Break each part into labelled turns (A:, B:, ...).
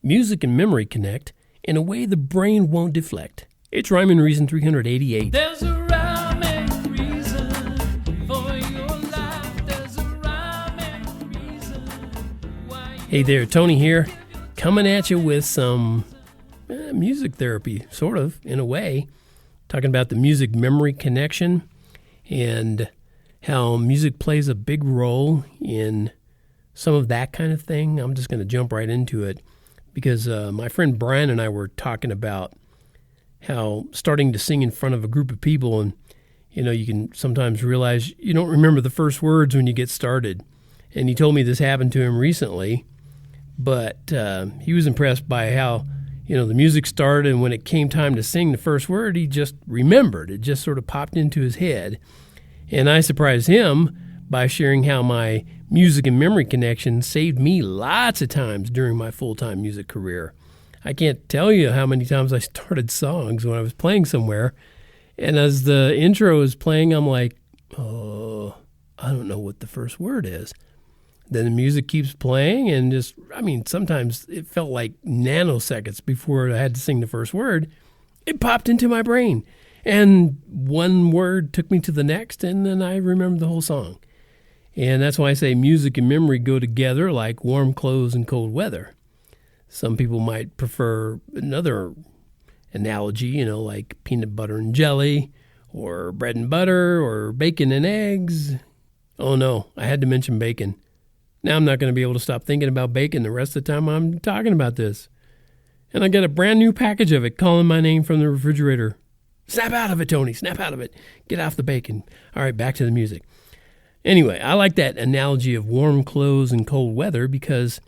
A: music and memory connect in a way the brain won't deflect. It's Rhyme and Reason 388.
B: There's a rhyme and reason for your life. There's a rhyme and reason why.
A: Hey there, Tony here, coming at you with some music therapy, sort of, in a way, talking about the music-memory connection and how music plays a big role in some of that kind of thing. I'm just going to jump right into it because my friend Brian and I were talking about how starting to sing in front of a group of people, and you can sometimes realize you don't remember the first words when you get started. And he told me this happened to him recently, but he was impressed by how the music started, and when it came time to sing the first word, he just remembered. It just sort of popped into his head. And I surprised him by sharing how my music and memory connection saved me lots of times during my full-time music career. I can't tell you how many times I started songs when I was playing somewhere, and as the intro is playing, I'm like, oh, I don't know what the first word is. Then the music keeps playing, and sometimes it felt like nanoseconds before I had to sing the first word. It popped into my brain, and one word took me to the next, and then I remembered the whole song. And that's why I say music and memory go together like warm clothes and cold weather. Some people might prefer another analogy, like peanut butter and jelly, or bread and butter, or bacon and eggs. Oh no, I had to mention bacon. Now I'm not going to be able to stop thinking about bacon the rest of the time I'm talking about this. And I got a brand new package of it calling my name from the refrigerator. Snap out of it, Tony. Snap out of it. Get off the bacon. All right, back to the music. Anyway, I like that analogy of warm clothes and cold weather because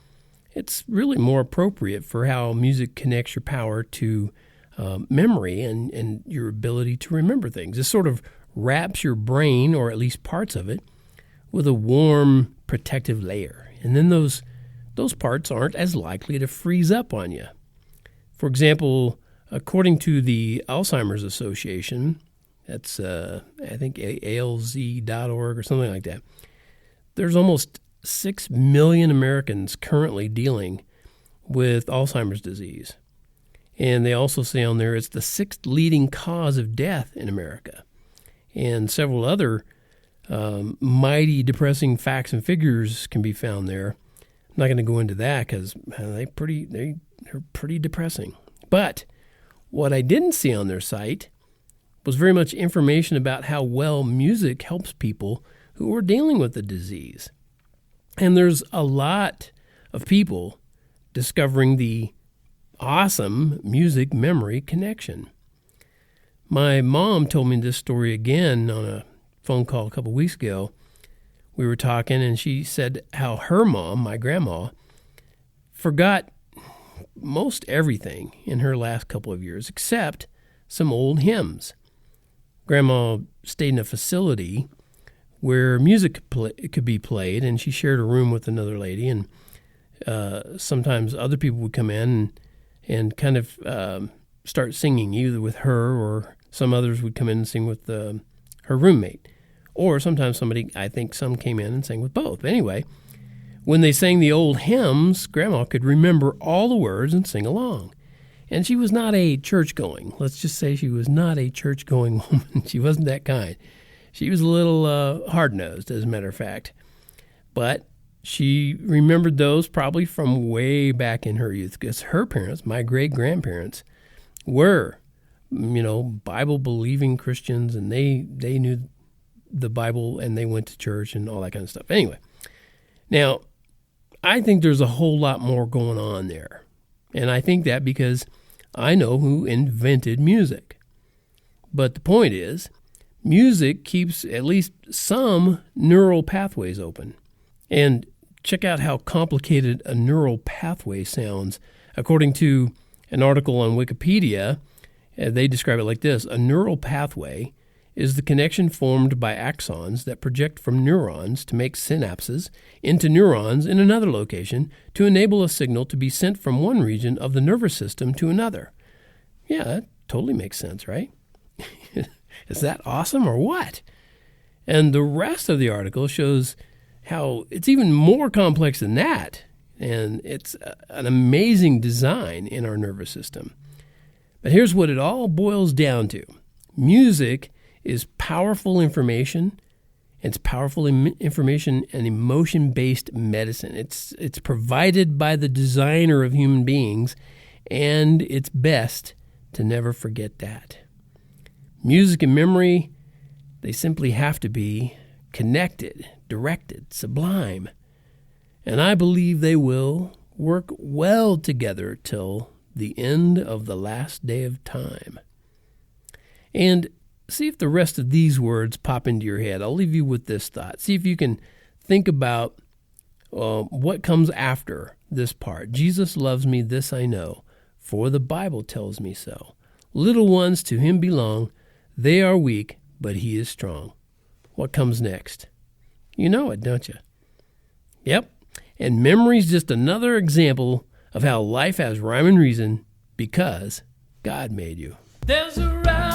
A: it's really more appropriate for how music connects your power to memory and your ability to remember things. It sort of wraps your brain, or at least parts of it, with a warm, protective layer. And then those parts aren't as likely to freeze up on you. For example, according to the Alzheimer's Association, that's I think ALZ.org or something like that, there's almost 6 million Americans currently dealing with Alzheimer's disease. And they also say on there it's the 6th leading cause of death in America. And several other mighty depressing facts and figures can be found there. I'm not going to go into that because they're pretty depressing. But what I didn't see on their site was very much information about how well music helps people who are dealing with the disease. And there's a lot of people discovering the awesome music memory connection. My mom told me this story again on a phone call a couple weeks ago. We were talking, and she said how her mom, my grandma, forgot most everything in her last couple of years except some old hymns. Grandma stayed in a facility where music could be played, and she shared a room with another lady, and sometimes other people would come in and kind of start singing, either with her or some others would come in and sing with her roommate. Or sometimes some came in and sang with both. Anyway, when they sang the old hymns, Grandma could remember all the words and sing along. And she was not a church-going. Let's just say she was not a church-going woman. She wasn't that kind. She was a little hard-nosed, as a matter of fact. But she remembered those probably from way back in her youth, because her parents, my great-grandparents, were, Bible-believing Christians, and they knew the Bible, and they went to church and all that kind of stuff. Anyway, now, I think there's a whole lot more going on there. And I think that because I know who invented music. But the point is, music keeps at least some neural pathways open. And check out how complicated a neural pathway sounds. According to an article on Wikipedia, they describe it like this. A neural pathway is the connection formed by axons that project from neurons to make synapses into neurons in another location to enable a signal to be sent from one region of the nervous system to another. Yeah, that totally makes sense, right? Is that awesome or what? And the rest of the article shows how it's even more complex than that. And it's an amazing design in our nervous system. But here's what it all boils down to. Music is powerful information. It's powerful information and emotion-based medicine. It's provided by the designer of human beings, and it's best to never forget that. Music and memory, they simply have to be connected, directed, sublime. And I believe they will work well together till the end of the last day of time. And see if the rest of these words pop into your head. I'll leave you with this thought. See if you can think about what comes after this part. Jesus loves me, this I know, for the Bible tells me so. Little ones to him belong. They are weak, but he is strong. What comes next? You know it, don't you? Yep. And memory's just another example of how life has rhyme and reason because God made you.
B: There's a rhyme